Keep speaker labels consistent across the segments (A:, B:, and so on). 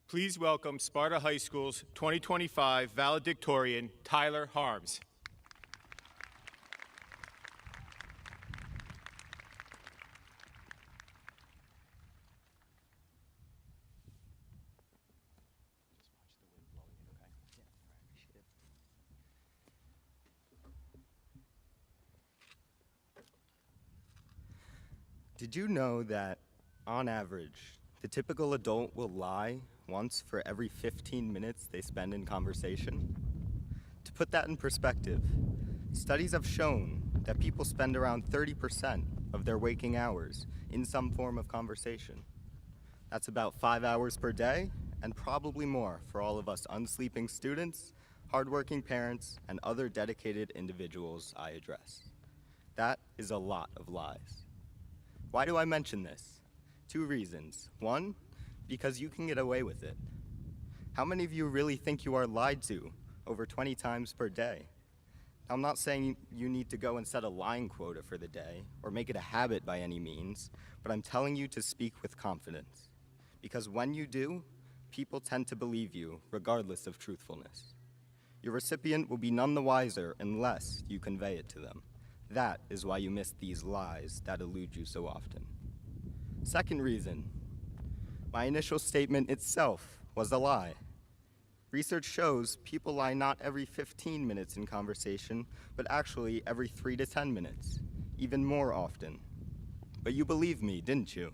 A: Please welcome Sparta High School's 2025 valedictorian, Tyler Harms.
B: Did you know that, on average, the typical adult will lie once for every 15 minutes they spend in conversation? To put that in perspective, studies have shown that people spend around 30% of their waking hours in some form of conversation. That's about 5 hours per day, and probably more for all of us unsleeping students, hardworking parents, and other dedicated individuals I address. That is a lot of lies. Why do I mention this? 2 reasons. 1, because you can get away with it. How many of you really think you are lied to over 20 times per day? I'm not saying you need to go and set a lying quota for the day or make it a habit by any means, but I'm telling you to speak with confidence. Because when you do, people tend to believe you regardless of truthfulness. Your recipient will be none the wiser unless you convey it to them. That is why you miss these lies that elude you so often. Second reason, my initial statement itself was a lie. Research shows people lie not every 15 minutes in conversation, but actually every 3 to 10 minutes, even more often. But you believed me, didn't you?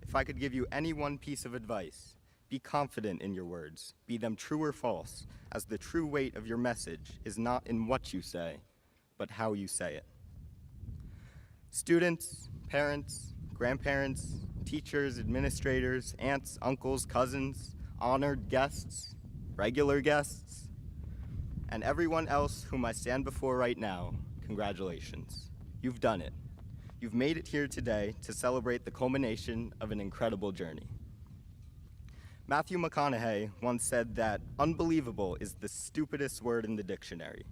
B: If I could give you any one piece of advice, be confident in your words, be them true or false, as the true weight of your message is not in what you say, but how you say it. Students, parents, grandparents, teachers, administrators, aunts, uncles, cousins, honored guests, regular guests, and everyone else whom I stand before right now, congratulations. You've done it. You've made it here today to celebrate the culmination of an incredible journey. Matthew McConaughey once said that unbelievable is the stupidest word in the dictionary.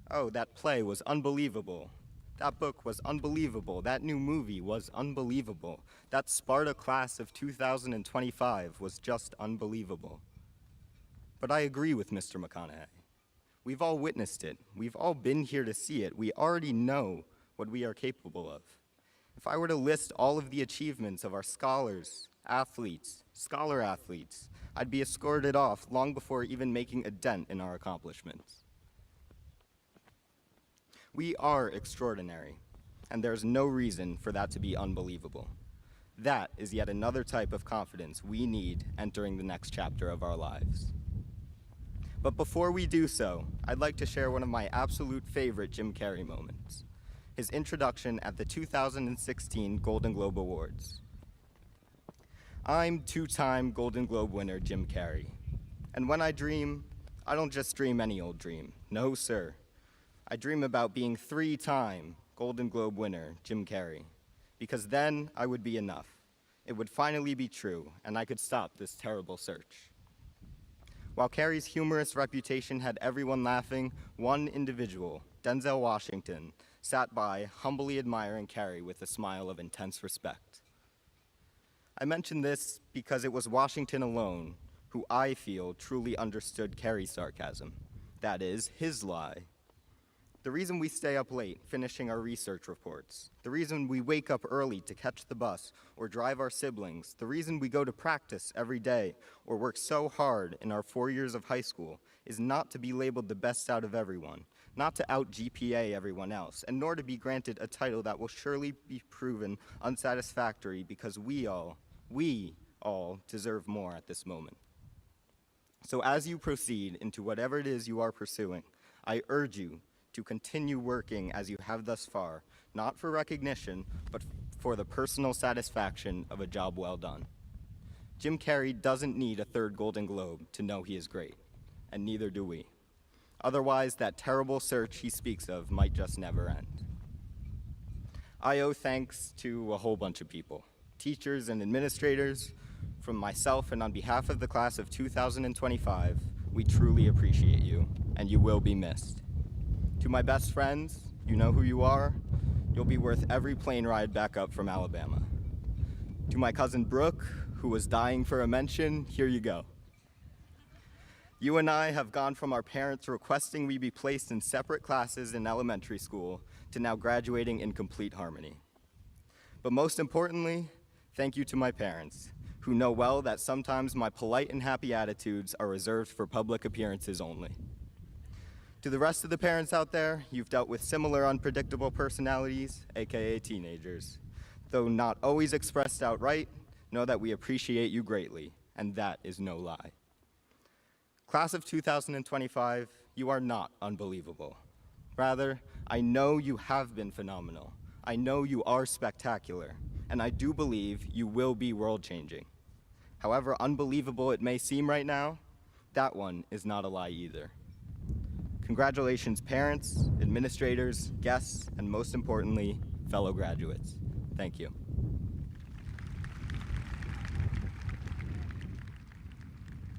B: Oh, that play was unbelievable. That book was unbelievable. That new movie was unbelievable. That Sparta class of 2025 was just unbelievable. But I agree with Mr. McConaughey. We've all witnessed it. We've all been here to see it. We already know what we are capable of. If I were to list all of the achievements of our scholars, athletes, scholar athletes, I'd be escorted off long before even making a dent in our accomplishments. We are extraordinary, and there's no reason for that to be unbelievable. That is yet another type of confidence we need entering the next chapter of our lives. But before we do so, I'd like to share one of my absolute favorite Jim Carrey moments, his introduction at the 2016 Golden Globe Awards. I'm 2-time Golden Globe winner Jim Carrey, and when I dream, I don't just dream any old dream. No, sir. I dream about being 3-time Golden Globe winner Jim Carrey, because then I would be enough. It would finally be true, and I could stop this terrible search. While Carrey's humorous reputation had everyone laughing, one individual, Denzel Washington, sat by humbly admiring Carrey with a smile of intense respect. I mention this because it was Washington alone who I feel truly understood Carrey's sarcasm. That is, his lie. The reason we stay up late finishing our research reports, the reason we wake up early to catch the bus or drive our siblings, the reason we go to practice every day or work so hard in our 4 years of high school is not to be labeled the best out of everyone, not to out-GPA everyone else, and nor to be granted a title that will surely be proven unsatisfactory because we all deserve more at this moment. So as you proceed into whatever it is you are pursuing, I urge you to continue working as you have thus far, not for recognition, but for the personal satisfaction of a job well done. Jim Carrey doesn't need a 3rd Golden Globe to know he is great, and neither do we. Otherwise, that terrible search he speaks of might just never end. I owe thanks to a whole bunch of people, teachers and administrators. From myself and on behalf of the class of 2025, we truly appreciate you, and you will be missed. To my best friends, you know who you are. You'll be worth every plane ride back up from Alabama. To my cousin Brooke, who was dying for a mention, here you go. You and I have gone from our parents requesting we be placed in separate classes in elementary school to now graduating in complete harmony. But most importantly, thank you to my parents, who know well that sometimes my polite and happy attitudes are reserved for public appearances only. To the rest of the parents out there, you've dealt with similar unpredictable personalities, aka teenagers. Though not always expressed outright, know that we appreciate you greatly, and that is no lie. Class of 2025, you are not unbelievable. Rather, I know you have been phenomenal. I know you are spectacular, and I do believe you will be world-changing. However unbelievable it may seem right now, that one is not a lie either. Congratulations, parents, administrators, guests, and most importantly, fellow graduates. Thank you.